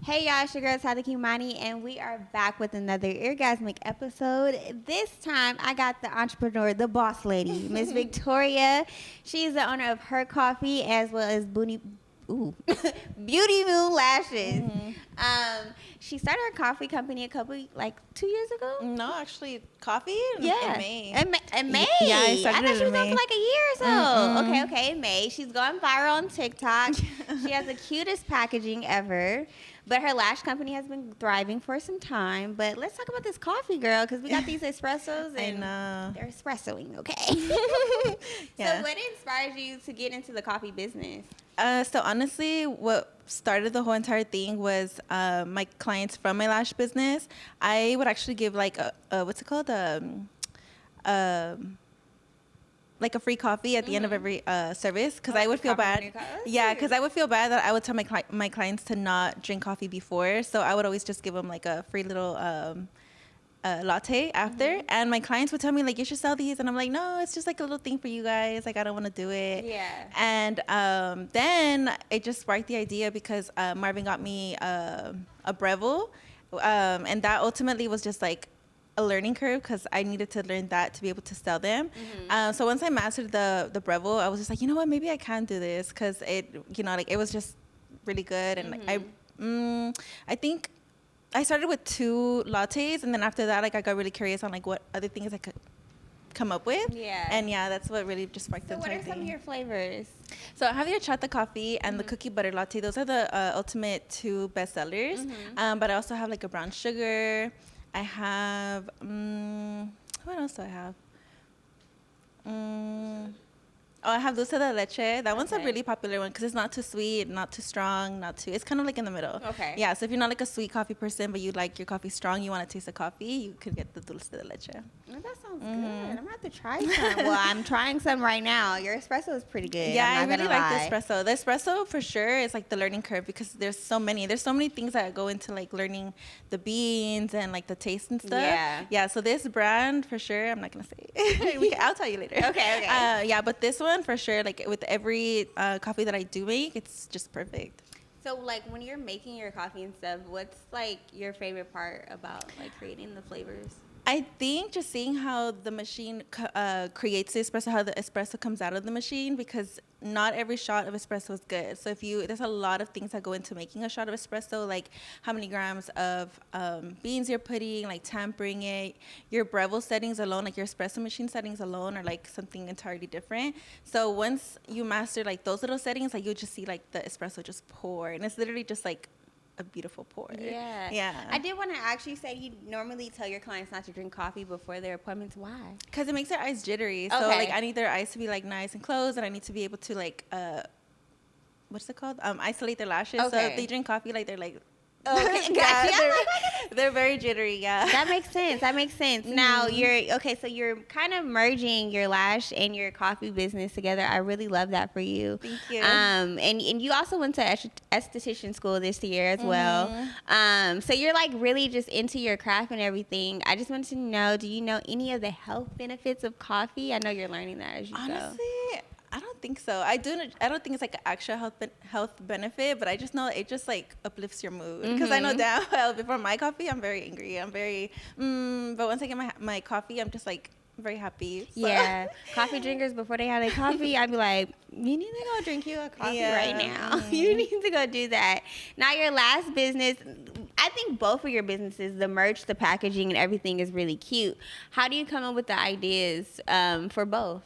Hey y'all, it's your girl Tyler Khimani, and we are back with another Eargazmic episode. This time, I got the entrepreneur, the boss lady, Miss Victoria. She's the owner of Her Coffee as well as Beauty Moon Lashes. She started her coffee company a couple, like 2 years ago. No, actually, coffee Yeah, in May. In May. Yeah, I I started thought it she was in on for May. like a year or so. Okay, in May. She's going viral on TikTok. She has the cutest packaging ever. But her lash company has been thriving for some time. But let's talk about this coffee, girl, because we got these espressos and they're espressoing, okay? Yeah. So what inspires you to get into the coffee business? So honestly, what started the whole entire thing was my clients from my lash business. I would actually give like a what's it called? Like a free coffee at the end of every service because I would feel bad. Yeah, because I would feel bad that I would tell my clients to not drink coffee before. So I would always just give them like a free little latte after. And my clients would tell me like, you should sell these. And I'm like, no, it's just like a little thing for you guys. Like, I don't want to do it. Yeah. And then it just sparked the idea because Marvin got me a Breville. And that ultimately was just like a learning curve because I needed to learn that to be able to sell them. So once I mastered the Breville, I was just like, you know what, maybe I can do this because it, like it was just really good. And like I think I started with 2 lattes, and then after that, like I got really curious on like what other things I could come up with. Yeah. And yeah, that's what really just sparked the So what entire are some thing. of your flavors? So I have the horchata coffee and the cookie butter latte. Those are the ultimate 2 best sellers. But I also have like a brown sugar. I have, what else do I have? I have dulce de leche. That one's a really popular one because it's not too sweet, not too strong, it's kind of like in the middle. Okay. Yeah, so if you're not like a sweet coffee person, but you like your coffee strong, you want to taste the coffee, you could get the dulce de leche. Oh, that sounds good. I'm going to have to try some. Well, I'm trying some right now. Your espresso is pretty good. Yeah, I'm I not really gonna like lie. the espresso. The espresso for sure is like the learning curve because there's so many things that go into like learning the beans and like the taste and stuff. Yeah. So this brand for sure, I'm not gonna say. I'll tell you later. Okay. Yeah, but this one for sure, like with every coffee that I do make, it's just perfect. So, like, when you're making your coffee and stuff, what's, like, your favorite part about, like, creating the flavors? I think just seeing how the machine creates the espresso, how the espresso comes out of the machine, because not every shot of espresso is good. So there's a lot of things that go into making a shot of espresso, like how many grams of beans you're putting, like tampering it. Your Breville settings alone, like your espresso machine settings alone, are like something entirely different. So once you master like those little settings, like you'll just see like the espresso just pour, and it's literally just like a beautiful pour. Yeah. I did want to actually say you normally tell your clients not to drink coffee before their appointments. Why? Because it makes their eyes jittery. So like I need their eyes to be like nice and closed, and I need to be able to like what's it called? Isolate their lashes. So if they drink coffee, like they're like okay, yeah, they're very jittery. Yeah, that makes sense. Now so you're kind of merging your lash and your coffee business together. I really love that for you. Thank you. And you also went to esthetician school this year as well. So you're like really just into your craft and everything. I just wanted to know, do you know any of the health benefits of coffee? I know you're learning that as you Honestly, go. I don't think so. I don't think it's like an actual health benefit, but I just know it just like uplifts your mood. Because I know damn well before my coffee, I'm very angry. I'm very, but once I get my coffee, I'm just like very happy. So. Yeah, coffee drinkers before they have their coffee, I'd be like, you need to go drink you a coffee right now. You need to go do that. Now your last business, I think both of your businesses, the merch, the packaging, and everything is really cute. How do you come up with the ideas for both?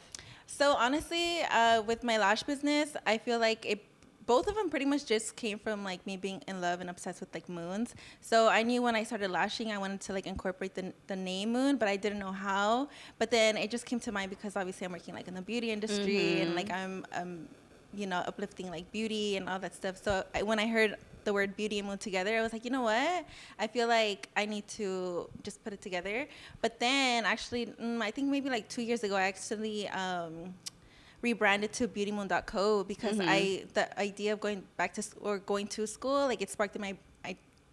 So honestly, with my lash business, I feel like both of them pretty much just came from like me being in love and obsessed with like moons. So I knew when I started lashing, I wanted to like incorporate the name Moon, but I didn't know how. But then it just came to mind because obviously I'm working like in the beauty industry and like I'm uplifting like beauty and all that stuff. So when I heard the word beauty and moon together, I was like, you know what? I feel like I need to just put it together. But then actually, I think maybe like 2 years ago, I actually rebranded to beautymoon.co because the idea of going to school, like it sparked in my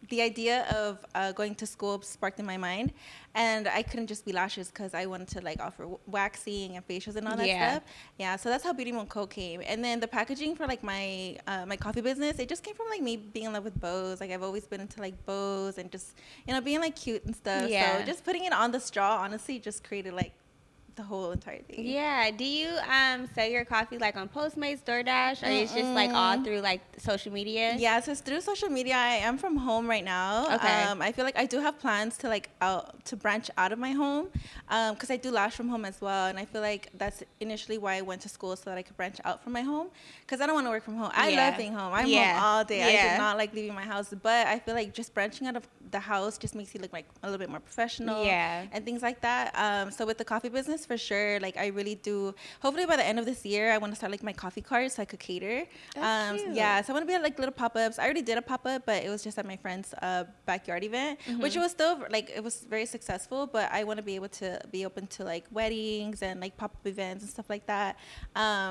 the idea of going to school sparked in my mind, and I couldn't just be lashes because I wanted to like offer waxing and facials and all that stuff. Yeah, so that's how Beauty Moco came. And then the packaging for like my my coffee business, it just came from like me being in love with bows. Like I've always been into like bows and just, you know, being like cute and stuff. So just putting it on the straw honestly just created like the whole entire thing. Yeah. Do you sell your coffee like on Postmates, DoorDash, or it's just like all through like social media? Yeah, so it's through social media. I am from home right now. Okay. I feel like I do have plans to like to branch out of my home, because I do lash from home as well, and I feel like that's initially why I went to school, so that I could branch out from my home, because I don't want to work from home. I love being home. I'm home all day. I do not like leaving my house, but I feel like just branching out of the house just makes you look like a little bit more professional, and things like that. So with the coffee business, for sure, like I really do. Hopefully by the end of this year, I want to start like my coffee carts so I could cater. That's cute. Yeah, so I want to be at like little pop-ups. I already did a pop-up, but it was just at my friend's backyard event, which was still like, it was very successful. But I want to be able to be open to like weddings and like pop-up events and stuff like that.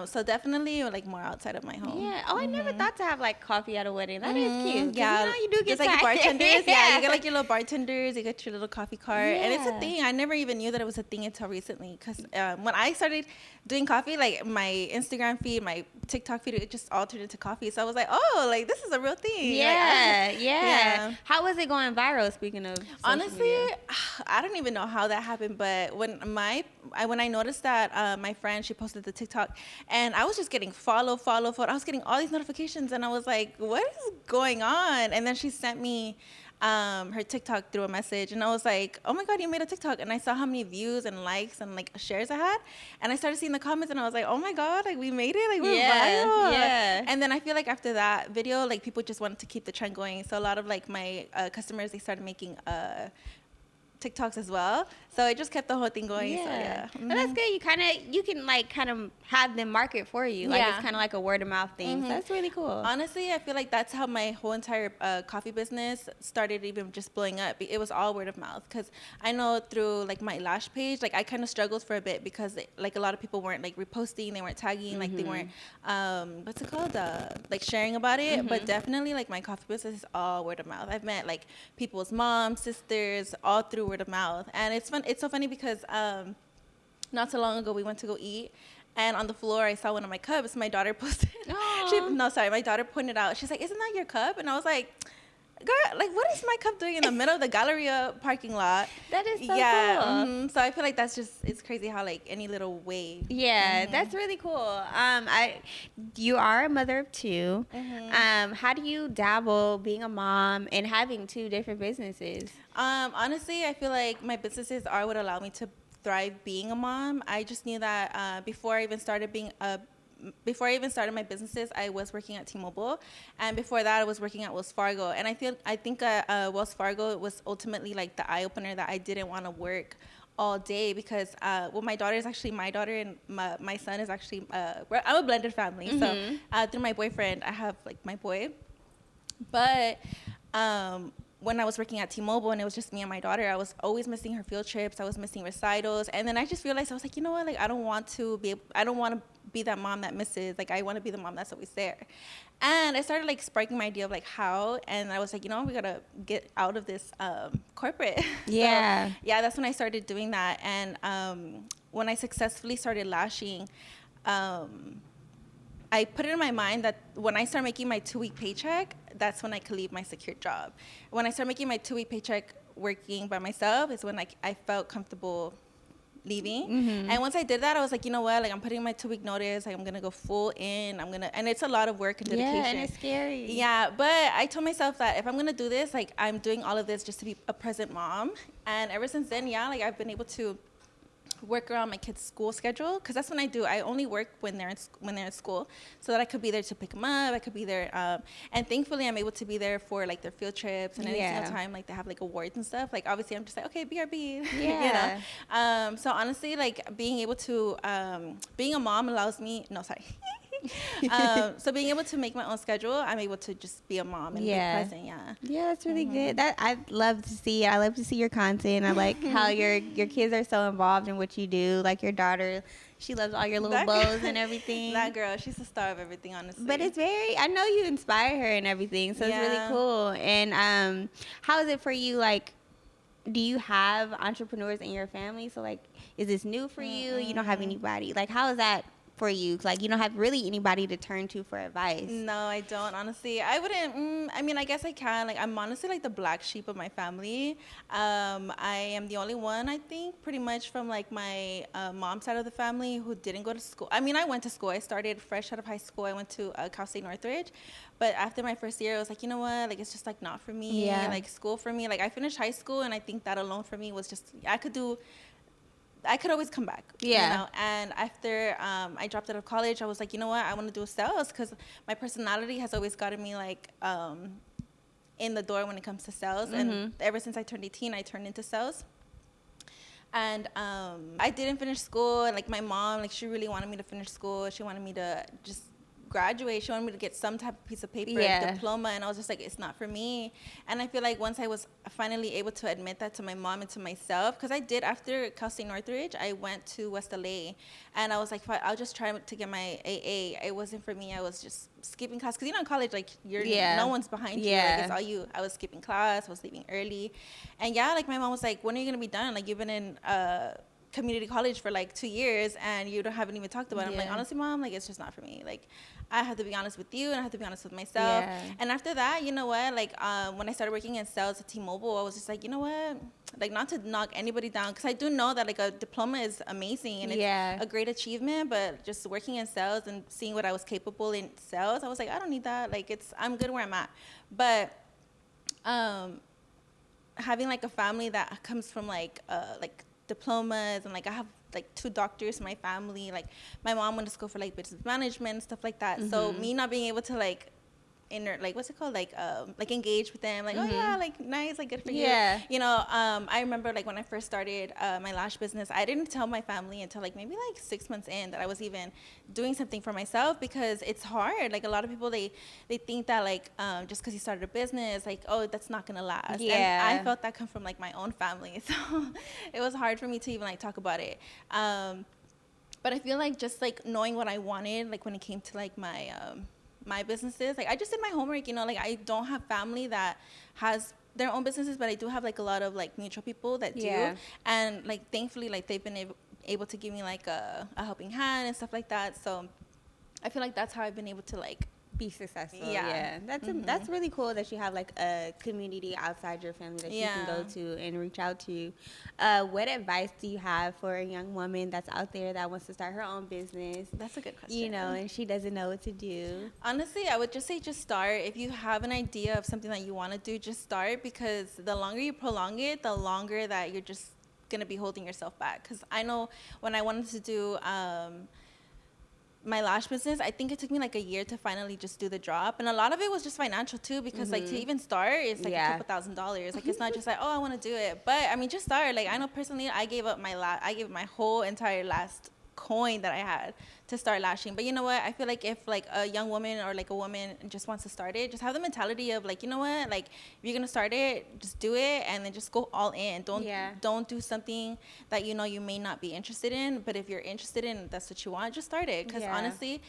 So definitely like more outside of my home. Yeah. Oh, I never thought to have like coffee at a wedding. That is cute. Yeah, you know, you do get like tired. bartenders. Yeah, you get like your little bartenders. You get your little coffee cart, and it's a Yeah. thing. I never even knew that it was a thing until recently. Because when I started doing coffee, like my Instagram feed, my TikTok feed, it just all turned into coffee. So I was like, oh, like this is a real thing. Yeah, like, yeah. How was it going viral? Speaking of social honestly, media? I don't even know how that happened, but when I noticed that my friend, she posted the TikTok, and I was just getting follow. I was getting all these notifications, and I was like, what is going on? And then she sent me her TikTok through a message, and I was like, oh my god, you made a TikTok. And I saw how many views and likes and like shares I had, and I started seeing the comments, and I was like, oh my god, like we made it, like we're viral. And then I feel like after that video, like people just wanted to keep the trend going, so a lot of like my customers, they started making TikToks as well, so it just kept the whole thing going. So But that's good. You can like kind of have them market for you. Like it's kind of like a word of mouth thing. So that's really cool. Honestly, I feel like that's how my whole entire coffee business started, even just blowing up. It was all word of mouth, because I know through like my lash page, like I kind of struggled for a bit, because like a lot of people weren't like reposting, they weren't tagging, like they weren't what's it called, like sharing about it. But definitely like my coffee business is all word of mouth. I've met like people's moms, sisters, all through word of mouth. And it's fun. It's so funny because not so long ago we went to go eat, and on the floor I saw one of my cups. My daughter posted. My daughter pointed out. She's like, "Isn't that your cup?" And I was like, girl, like, what is my cup doing in the middle of the Galleria parking lot? That is so cool. So I feel like that's just, it's crazy how like any little way. That's really cool. You are a mother of two. How do you dabble being a mom and having two different businesses? Honestly, I feel like my businesses are what allow me to thrive being a mom. I just knew that before I even started my businesses, I was working at T-Mobile, and before that I was working at Wells Fargo. And I think Wells Fargo was ultimately like the eye opener, that I didn't want to work all day, because my daughter is actually my daughter, and my son is actually I'm a blended family. So through my boyfriend, I have like my boy, but when I was working at T-Mobile and it was just me and my daughter, I was always missing her field trips. I was missing recitals. And then I just realized, I was like, you know what? Like, I don't want to be that mom that misses. Like, I want to be the mom that's always there. And I started like sparking my idea of like how, and I was like, you know, we got to get out of this corporate. Yeah. So, yeah, that's when I started doing that. And when I successfully started lashing, I put it in my mind that when I start making my 2-week paycheck, that's when I could leave my secure job. When I start making my 2-week paycheck working by myself is when I felt comfortable leaving. And once I did that, I was like, you know what? Like, I'm putting my 2-week notice. Like, I'm going to go full in. And it's a lot of work and dedication. Yeah, and it's scary. Yeah, but I told myself that if I'm going to do this, like, I'm doing all of this just to be a present mom. And ever since then, yeah, like, I've been able to work around my kids' school schedule, because that's when I do. I only work when they're in school, so that I could be there to pick them up. I could be there, and thankfully I'm able to be there for like their field trips, and any single time like they have like awards and stuff. Like obviously I'm just like, okay, BRB. Yeah. You know. So honestly, like being able to being a mom allows me. No, sorry. So being able to make my own schedule, I'm able to just be a mom and be present. Yeah, that's really good. That I love to see. I love to see your content. I like how your kids are so involved in what you do. Like your daughter, she loves all your little bows and everything. That girl, she's the star of everything, honestly. But it's very, I know you inspire her and everything, so it's really cool. And how is it for you? Like, do you have entrepreneurs in your family? So like, is this new for you? You don't have anybody. Like, how is that for you? Like, you don't have really anybody to turn to for advice. No, I don't, honestly. I wouldn't. I mean, I guess I can. Like, I'm honestly like the black sheep of my family. I am the only one, I think, pretty much from like my mom's side of the family who didn't go to school. I mean, I went to school. I started fresh out of high school. I went to Cal State Northridge. But after my first year, I was like, you know what? Like, it's just like not for me. Yeah. Like, school for me. Like, I finished high school, and I think that alone for me was just, I could always come back. Yeah. You know? And after I dropped out of college, I was like, you know what? I want to do sales because my personality has always gotten me like in the door when it comes to sales. And ever since I turned 18, I turned into sales. And I didn't finish school. And like my mom, like she really wanted me to finish school. She wanted me to just graduate. She wanted me to get some type of piece of paper, diploma, and I was just like, it's not for me. And I feel like once I was finally able to admit that to my mom and to myself, because I did after Cal State Northridge, I went to West LA, and I was like, I'll just try to get my AA. It wasn't for me. I was just skipping class, because you know in college, like no one's behind you. Like, it's all you. I was skipping class. I was leaving early, and like my mom was like, when are you gonna be done? Like, you've been in community college for like 2 years and you haven't even talked about it. I'm like, honestly, mom, like it's just not for me. Like, I have to be honest with you and I have to be honest with myself. And after that, you know what, like when I started working in sales at T-Mobile, I was just like, you know what, like not to knock anybody down, because I do know that like a diploma is amazing and it's a great achievement, but just working in sales and seeing what I was capable in sales, I was like, I don't need that. Like, I'm good where I'm at. But having like a family that comes from like diplomas, and like I have like 2 doctors in my family. Like my mom went to school for like business management and stuff like that. So me not being able to like what's it called, like engage with them, like oh yeah, like nice, like good for you. You know, I remember like when I first started my lash business, I didn't tell my family until like maybe like 6 months in that I was even doing something for myself, because it's hard. Like a lot of people, they think that like just because you started a business, like oh, that's not gonna last. And I felt that come from like my own family, so it was hard for me to even like talk about it. But I feel like just like knowing what I wanted, like when it came to like my businesses, like I just did my homework, you know, like I don't have family that has their own businesses, but I do have like a lot of like mutual people that do. And like thankfully, like they've been able to give me like a helping hand and stuff like that. So I feel like that's how I've been able to like be successful. That's really cool that you have like a community outside your family that you can go to and reach out to. What advice do you have for a young woman that's out there that wants to start her own business? That's a good question. You know, and she doesn't know what to do. Honestly, I would just say just start. If you have an idea of something that you want to do, just start, because the longer you prolong it, the longer that you're just going to be holding yourself back. Because I know when I wanted to do my lash business, I think it took me like a year to finally just do the drop, and a lot of it was just financial too, because like to even start, it's like a couple $1,000s. Like it's not just like, oh, I want to do it, but I mean just start. Like I know personally, I gave my whole entire last coin that I had to start lashing. But you know what, I feel like if like a young woman or like a woman just wants to start it, just have the mentality of like, you know what, like if you're gonna start it, just do it, and then just go all in. Don't do something that you know you may not be interested in, but if you're interested in, that's what you want, just start it. Because honestly,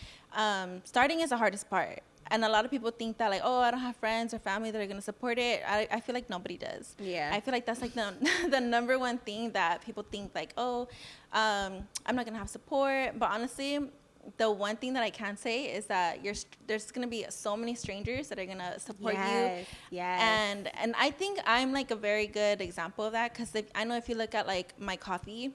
starting is the hardest part. And a lot of people think that like, oh, I don't have friends or family that are going to support it. I feel like nobody does. I feel like that's like the number one thing that people think, like, oh, I'm not going to have support. But honestly, the one thing that I can say is that there's going to be so many strangers that are going to support you. And I think I'm like a very good example of that, because I know if you look at like my coffee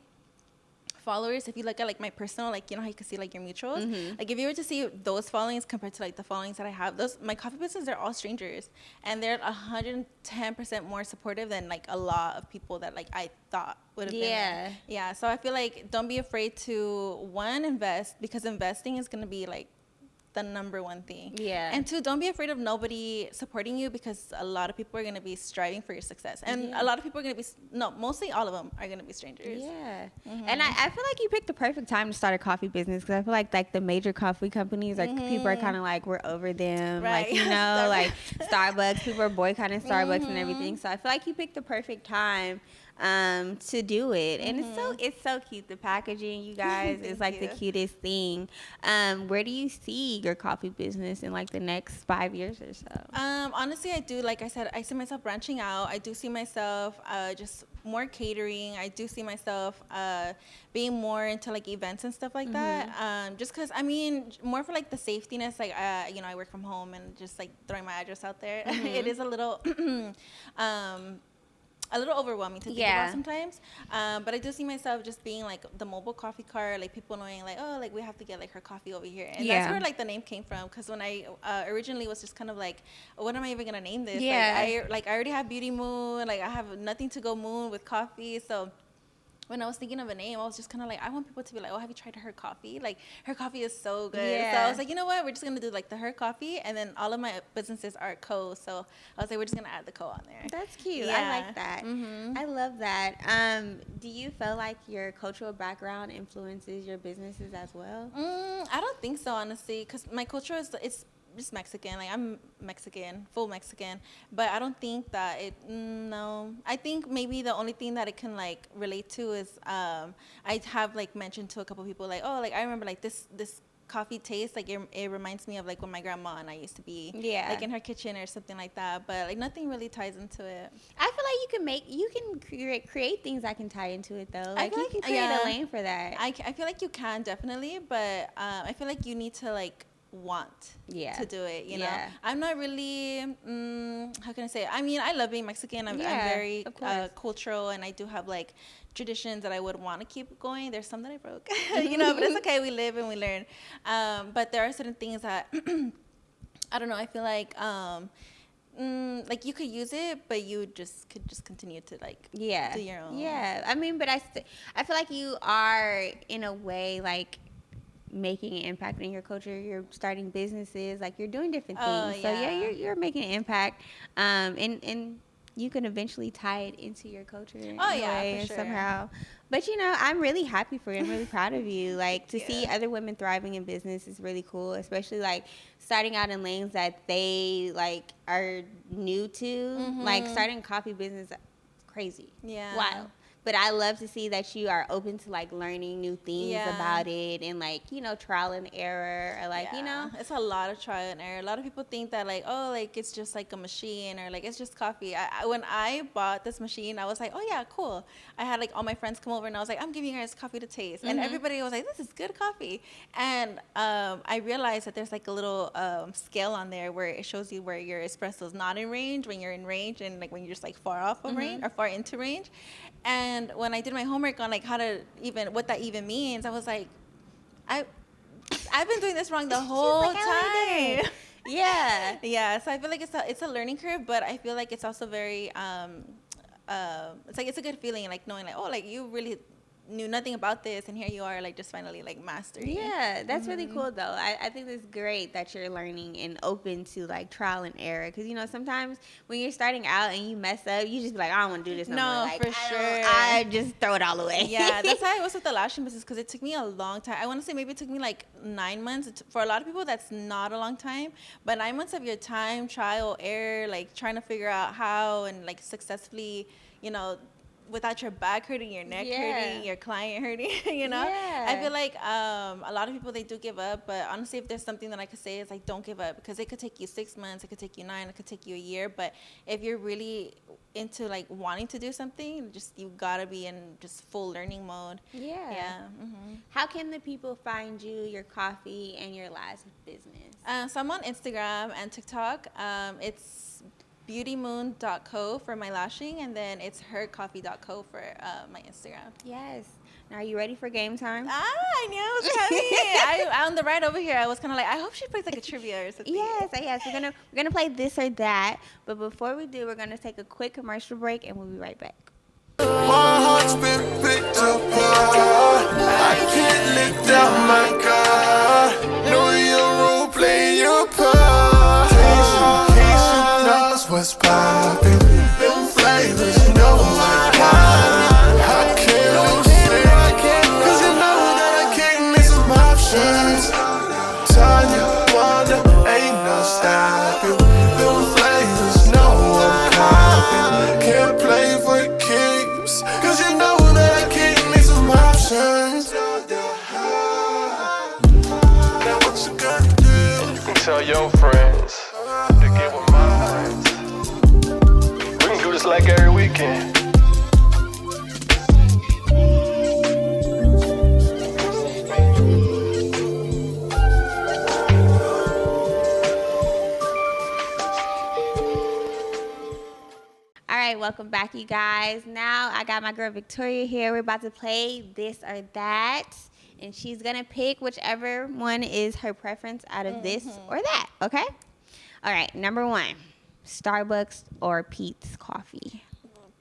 followers, if you look at like my personal, like you know how you can see like your mutuals, like if you were to see those followings compared to like the followings that I have, my coffee business, they're all strangers, and they're 110% more supportive than like a lot of people that like I thought would have been. So I feel like don't be afraid to invest, because investing is going to be like the number one thing. Yeah. And two, don't be afraid of nobody supporting you, because a lot of people are going to be striving for your success. And Yeah. a lot of people are going to be, no, mostly all of them are going to be strangers. Yeah. And I feel like you picked the perfect time to start a coffee business, because I feel like the major coffee companies, like people are kind of like, we're over them. Right. Like, you know, like Starbucks, people are boycotting Starbucks and everything. So I feel like you picked the perfect time to do it. And it's so cute. The packaging, you guys, is like the cutest thing. Where do you see your coffee business in like the next 5 years or so? Honestly, I do. Like I said, I see myself branching out. I do see myself just more catering. I do see myself being more into like events and stuff like that. Just because, I mean, more for like the safetyness. Like, you know, I work from home, and just like throwing my address out there, it is a little overwhelming to think about sometimes. But I do see myself just being like the mobile coffee cart, like people knowing like, oh, like we have to get like her coffee over here. And that's where like the name came from. Because when I originally was just kind of like, what am I even going to name this? Yeah. I already have Beauty Moon. Like I have nothing to go moon with coffee. So when I was thinking of a name, I was just kind of like, I want people to be like, oh, have you tried her coffee? Like, her coffee is so good. Yeah. So I was like, you know what? We're just going to do like the her coffee. And then all of my businesses are co. So I was like, we're just going to add the co on there. That's cute. Yeah. I like that. I love that. Do you feel like your cultural background influences your businesses as well? I don't think so, honestly, because my culture it's just Mexican. Like, I'm Mexican, full Mexican. But I don't think that no. I think maybe the only thing that it can, like, relate to is I have, like, mentioned to a couple people, like, oh, like, I remember, like, this coffee taste, like, it reminds me of, like, when my grandma and I used to be, like, in her kitchen or something like that. But, like, nothing really ties into it. I feel like you can create things that can tie into it, though. Like, you can create a lane for that. I feel like you can, definitely. But I feel like you need to, like, want to do it, you know. I'm not really how can I say it? I mean, I love being Mexican. I'm very cultural, and I do have like traditions that I would want to keep going. There's some that I broke you know, but it's okay. We live and we learn. But there are certain things that I don't know, I feel like like you could use it, but you could just continue to like do your own. I mean, but I feel like you are in a way like making an impact in your culture. You're starting businesses, like you're doing different things. So you're making an impact, and you can eventually tie it into your culture in a way and somehow. But you know, I'm really happy for you. I'm really proud of you. Like to see other women thriving in business is really cool, especially like starting out in lanes that they like are new to. Like starting a coffee business, crazy, wild. But I love to see that you are open to like learning new things about it, and like, you know, trial and error, or like, you know, it's a lot of trial and error. A lot of people think that like, oh, like it's just like a machine, or like it's just coffee. When I bought this machine, I was like, oh yeah, cool. I had like all my friends come over, and I was like, I'm giving you guys coffee to taste, and everybody was like, this is good coffee. And I realized that there's like a little scale on there where it shows you where your espresso is not in range, when you're in range, and like when you're just like far off of range or far into range. And when I did my homework on like what that even means, I was like, I've been doing this wrong the whole time. Yeah. So I feel like it's a learning curve, but I feel like it's also very it's a good feeling, like knowing like, oh, like you really knew nothing about this, and here you are like just finally like mastering. That's really cool though. I think it's great that you're learning and open to like trial and error, because you know sometimes when you're starting out and you mess up, you just be like, I don't want to do this no more. Like, for sure, I just throw it all away. That's how I was with the lashing business, because it took me a long time. I want to say maybe it took me like 9 months. For a lot of people that's not a long time, but 9 months of your time, trial, error, like trying to figure out how and like successfully, you know, without your back hurting, your neck hurting, your client hurting, you know? I feel like a lot of people, they do give up. But honestly, if there's something that I could say, is like, don't give up, because it could take you 6 months, it could take you 9, it could take you a year. But if you're really into like wanting to do something, just you gotta be in just full learning mode. How can the people find you, your coffee, and your last business? So I'm on Instagram and TikTok. It's beautymoon.co for my lashing, and then it's hercoffee.co for my Instagram. Yes. Now, are you ready for game time? I knew it was coming. On the ride over here, I was kind of like, I hope she plays like a trivia or something. Yes. We're gonna play this or that. But before we do, we're gonna take a quick commercial break, and we'll be right back. My heart's been picked apart. I can't live down my God. Know your role, play what's poppin'. Them flavors, you know what I got. I can't lose it, cause you know that I can't miss some options. Tanya, Wanda, ain't no stopping. Them flavors, know I'm poppin'. Can't play for keeps, cause you know that I can't miss some options. Now what you gonna do? You can tell your friends to get with mine. We can do this like every weekend. All right, welcome back, you guys. Now I got my girl Victoria here. We're about to play this or that, and she's gonna pick whichever one is her preference out of this or that. Okay. All right. Number one, Starbucks or Peet's Coffee.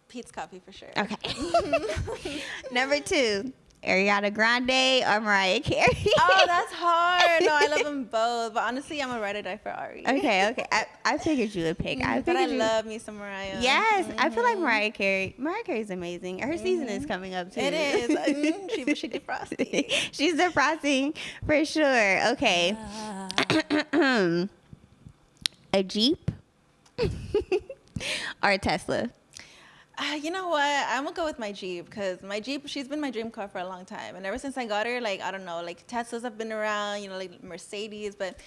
Pete's Coffee for sure. Okay. Number two, Ariana Grande or Mariah Carey. Oh, that's hard. No, I love them both. But honestly, I'm a ride or die for Ari. Okay. I figured you would pick. But I love me some Mariah. Yes, I feel like Mariah Carey's amazing. Her season is coming up too. It is. She did Frosty. She's the frosting for sure. Okay. A Jeep or a Tesla? You know what? I'm gonna go with my Jeep because my Jeep, she's been my dream car for a long time, and ever since I got her, like I don't know, like Teslas have been around, you know, like Mercedes, but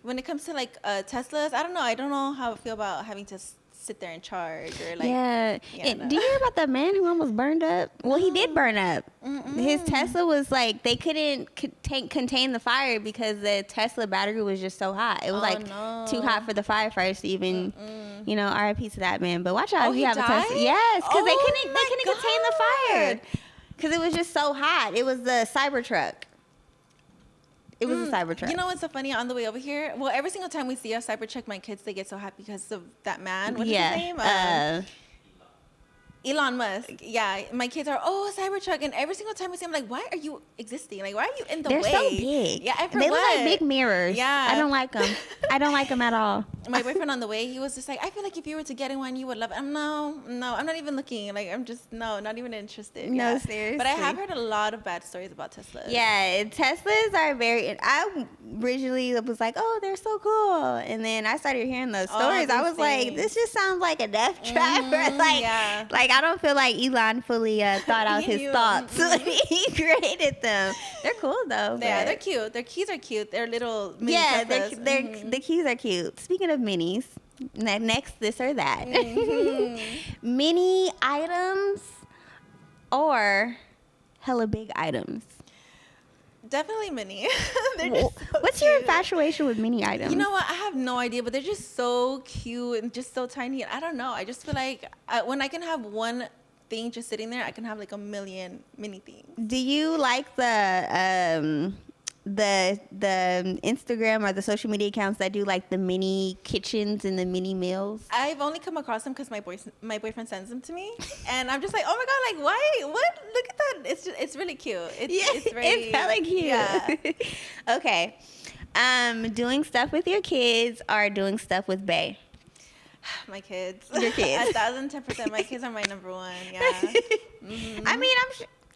when it comes to like Teslas, I don't know how I feel about having to sit there and charge or like. Yeah. No. Do you hear about that man who almost burned up? Well, he did burn up. His Tesla was like they couldn't contain the fire because the Tesla battery was just so hot. It was too hot for the firefighters to even. You know, RIP to that man. But watch out if you have a Tesla. Yes, because they couldn't contain the fire. Because it was just so hot. It was the Cybertruck. It was a Cybertruck. You know what's so funny? On the way over here, well, every single time we see a Cybertruck, my kids, they get so happy because of that man. What's his name? Elon Musk. Yeah, my kids are, Cybertruck. And every single time we see him, like, why are you existing? Like, why are you in the way? They're so big. Yeah, they look like big mirrors. Yeah. I don't like them. I don't like them at all. My boyfriend on the way, he was just like, I feel like if you were to get in one, you would love it. No, I'm not even looking. Like, I'm just, not even interested. No, yeah. seriously. But I have heard a lot of bad stories about Teslas. Yeah, Teslas are I originally was like, oh, they're so cool. And then I started hearing those stories. I was like, this just sounds like a death trap. Like, I don't feel like Elon fully thought out his thoughts when he created them. They're cool, though. Yeah, they're cute. Their keys are cute. They're little mini Teslas. The keys are cute. Speaking of minis, next, this or that. Mini items or hella big items? Definitely mini. What's your infatuation with mini items? You know what? I have no idea, but they're just so cute and just so tiny. I don't know. I just feel like when I can have one thing just sitting there, I can have like a million mini things. Do you like the Instagram or the social media accounts that do like the mini kitchens and the mini meals? I've only come across them because my boyfriend sends them to me, and I'm just like, oh my god, like why? What? Look at that! It's really cute. It's hella cute. Yeah. Okay, doing stuff with your kids or doing stuff with Bae? My kids. Your kids. 1,010%. My kids are my number one. Yeah. I mean,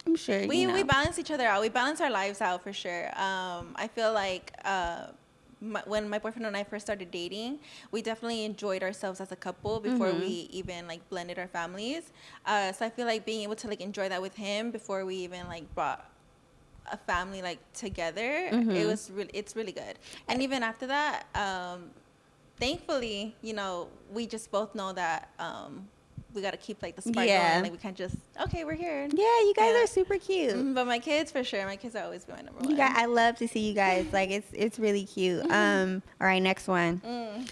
I'm sure we balance each other out. We balance our lives out for sure. I feel like when my boyfriend and I first started dating, we definitely enjoyed ourselves as a couple before we even like blended our families. So I feel like being able to like enjoy that with him before we even like brought a family like together, it's really good. And even after that, thankfully, you know, we just both know that we got to keep like the spark going. Like we can't just, okay, we're here. Yeah, you guys are super cute. But my kids, for sure, my kids are always my number one. I love to see you guys. Like it's really cute. All right, next one.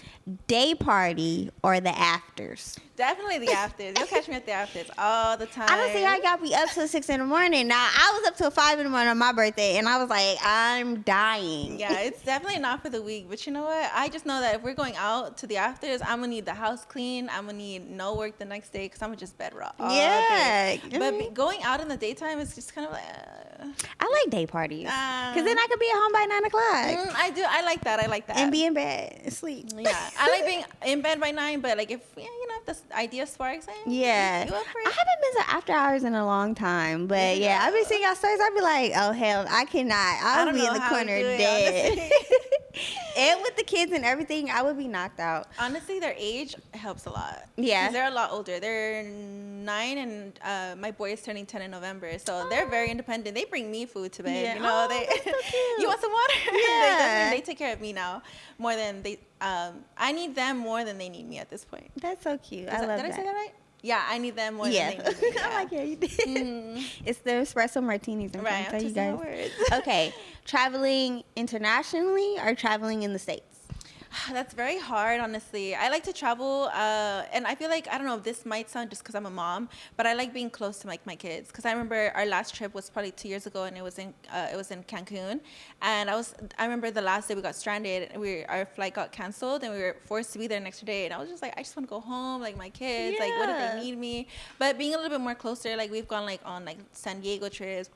Day party or the afters? Definitely the afters. You'll catch me at the afters all the time. I don't see how you got me up till 6 a.m. Now I was up till 5 a.m. on my birthday, and I was like, I'm dying. Yeah, it's definitely not for the week. But you know what? I just know that if we're going out to the afters, I'm gonna need the house clean. I'm gonna need no work the next day because I'm just bed raw. Yeah. But going out in the daytime is just kind of like. I like day parties because then I could be at home by 9 o'clock. I do. I like that. And be in bed and sleep. Yeah, I like being in bed by 9. But like if if the idea sparks, yeah, you up for it? I haven't been to after hours in a long time, but yeah, I've been seeing y'all stories. I'd be like, oh hell, I cannot. I'll be in the corner dead. And with the kids and everything, I would be knocked out. Honestly, their age helps a lot. Yeah. 'Cause they're a lot older. They're 9 and my boy is turning 10 in November. So they're very independent. They bring me food to bed. Yeah. You know, that's so cute. you want some water? Yeah. they take care of me now more than they, I need them more than they need me at this point. That's so cute. I love that. Did I say that right? Yeah, I need them more than they need me. Yeah. I'm like, yeah, you did. It's the espresso martinis. I'm trying to tell you guys. Words. Okay, traveling internationally or traveling in the States? That's very hard, honestly. I like to travel, and I feel like, I don't know if this might sound just because I'm a mom, but I like being close to like my kids. Because I remember our last trip was probably 2 years ago, and it was in Cancun. And I remember the last day we got stranded, and our flight got canceled, and we were forced to be there next day. And I was just like, I just want to go home, like my kids, like what if they need me? But being a little bit more closer, like we've gone like on like San Diego trips,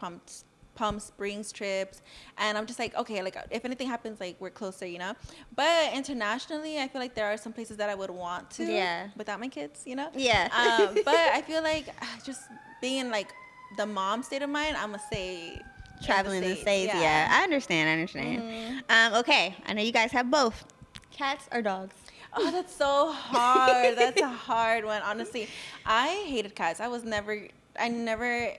Palm Springs trips, and I'm just like, okay, like if anything happens, like we're closer, you know. But internationally, I feel like there are some places that I would want to, without my kids, you know. Yeah. But I feel like just being in like the mom state of mind, I'm gonna say traveling in the States. Yeah, I understand. Okay, I know you guys have both, cats or dogs. Oh, that's so hard. That's a hard one, honestly. I hated cats. I never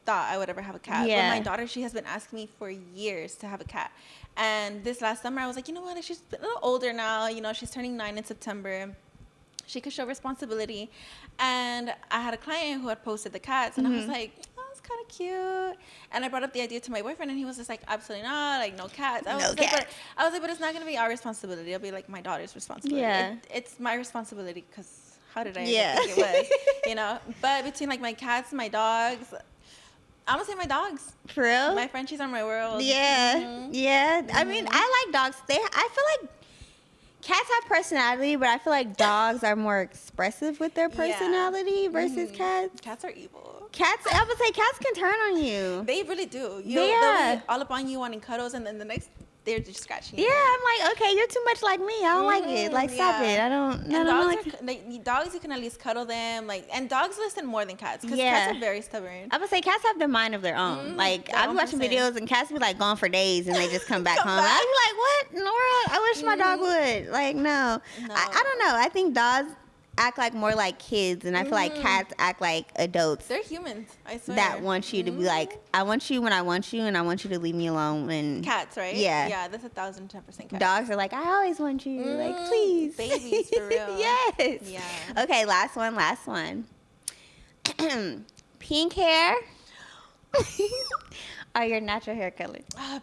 thought I would ever have a cat. Yeah. But my daughter, she has been asking me for years to have a cat. And this last summer, I was like, you know what? She's a little older now. You know, she's turning 9 in September. She could show responsibility. And I had a client who had posted the cats, and I was like, oh, it's kind of cute. And I brought up the idea to my boyfriend, and he was just like, absolutely not, like no cats. I was like, but it's not going to be our responsibility. It'll be like my daughter's responsibility. Yeah. It's my responsibility because how did I think it was? You know? But between like my cats and my dogs, I'm gonna say my dogs. For real? My Frenchies are my world. Yeah. Yeah. I mean, I like dogs. I feel like cats have personality, but I feel like dogs are more expressive with their personality versus cats. Cats are evil. I would say cats can turn on you. They really do. They'll be all up on you wanting cuddles, and then the next they're just scratching you. Yeah, I'm like, okay, you're too much like me. I don't like it. Like, stop it. I don't. Dogs, you can at least cuddle them. Like, and dogs listen more than cats because cats are very stubborn. I would say cats have their mind of their own. Like, I'll be watching videos and cats be like gone for days and they just come back home. I'd be like, what in the world? I wish my dog would. Like, no. I don't know. I think dogs act like more like kids, and I feel like cats act like adults. They're humans, I swear. That want you to be like, I want you when I want you, and I want you to leave me alone. And cats, right? Yeah, that's 1,010% cats. Dogs are like, I always want you, like please, babies for real. Yes. Yeah. Okay, last one. Pink hair. Or your natural hair color?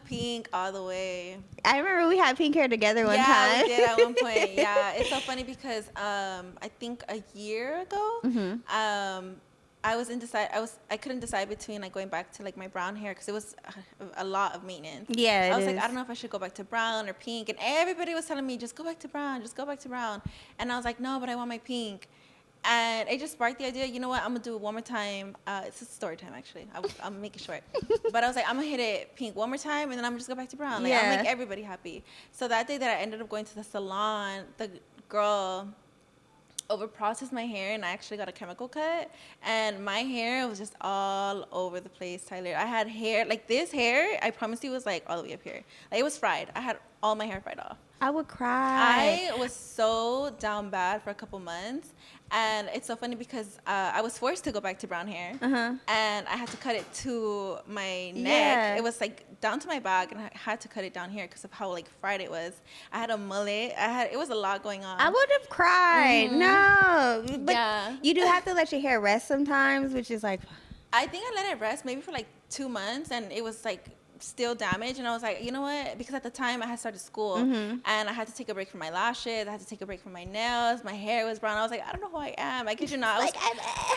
Pink all the way. I remember we had pink hair together one time. Yeah, we did at one point. Yeah, it's so funny because I think a year ago, I was indecisive. I couldn't decide between like going back to like my brown hair because it was a lot of maintenance. Yeah, I was like, I don't know if I should go back to brown or pink, and everybody was telling me just go back to brown, and I was like, no, but I want my pink. And it just sparked the idea, you know what, I'm going to do it one more time. It's a story time, actually. I'm make it short. But I was like, I'm going to hit it pink one more time, and then I'm just go back to brown. Like, I'll make everybody happy. So that day that I ended up going to the salon, the girl overprocessed my hair, and I actually got a chemical cut. And my hair was just all over the place, Tyler. I had hair, like this hair, I promise you, was like all the way up here. Like, it was fried. I had all my hair fried off. I would cry. I was so down bad for a couple months. And it's so funny because I was forced to go back to brown hair. And I had to cut it to my neck. Yeah. It was like down to my back, and I had to cut it down here because of how like fried it was. I had a mullet. It was a lot going on. I would have cried. No. But you do have to let your hair rest sometimes, which is like... I think I let it rest maybe for like 2 months, and it was like still damaged, and I was like, you know what, because at the time I had started school, and I had to take a break from my lashes, I had to take a break from my nails, my hair was brown. I was like, I don't know who I am. I kid you not.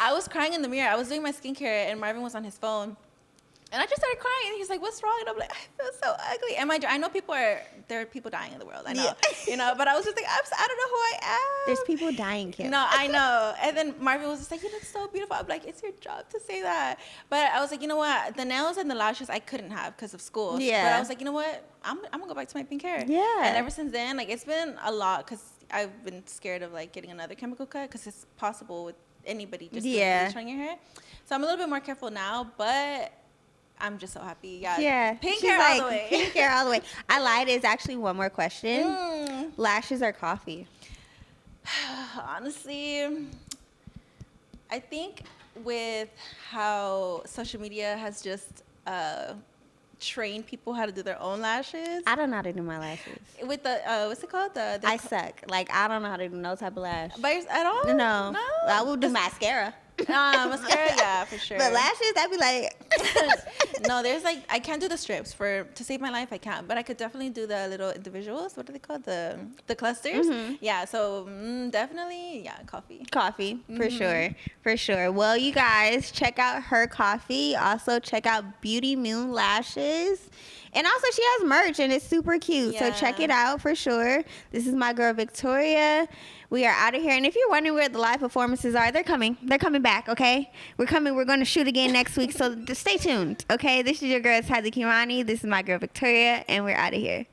I was crying in the mirror. I was doing my skincare, and Marvin was on his phone, And I just started crying. And he's like, "What's wrong?" And I'm like, "I feel so ugly." And I know there are people dying in the world. I know, But I was just like, I don't know who I am. There's people dying, Kim. No, I know. And then Marvin was just like, "You look so beautiful." I'm like, "It's your job to say that." But I was like, you know what? The nails and the lashes I couldn't have because of school. Yeah. But I was like, you know what? I'm gonna go back to my pink hair. Yeah. And ever since then, like, it's been a lot because I've been scared of like getting another chemical cut because it's possible with anybody just trying your hair. So I'm a little bit more careful now, but I'm just so happy. Yeah. Pink hair all the way. Pink hair all the way. I lied. It's actually one more question. Lashes or coffee? Honestly, I think with how social media has just trained people how to do their own lashes. I don't know how to do my lashes. With the what's it called? I suck. Like, I don't know how to do no type of lash. At all? No. I will do mascara. Mascara, yeah, for sure. But lashes, I'd be like... No, there's like, I can't do the strips. To save my life, I can't. But I could definitely do the little individuals. What are they called? The clusters? Mm-hmm. Yeah, so definitely, coffee. Coffee, for sure. For sure. Well, you guys, check out her coffee. Also, check out Beauty Moon Lashes. And also, she has merch, and it's super cute. So check it out for sure. This is my girl, Victoria. We are out of here. And if you're wondering where the live performances are, they're coming. They're coming back, okay? We're coming. We're going to shoot again next week. So just stay tuned, okay? This is your girl, Khimani. This is my girl, Victoria. And we're out of here.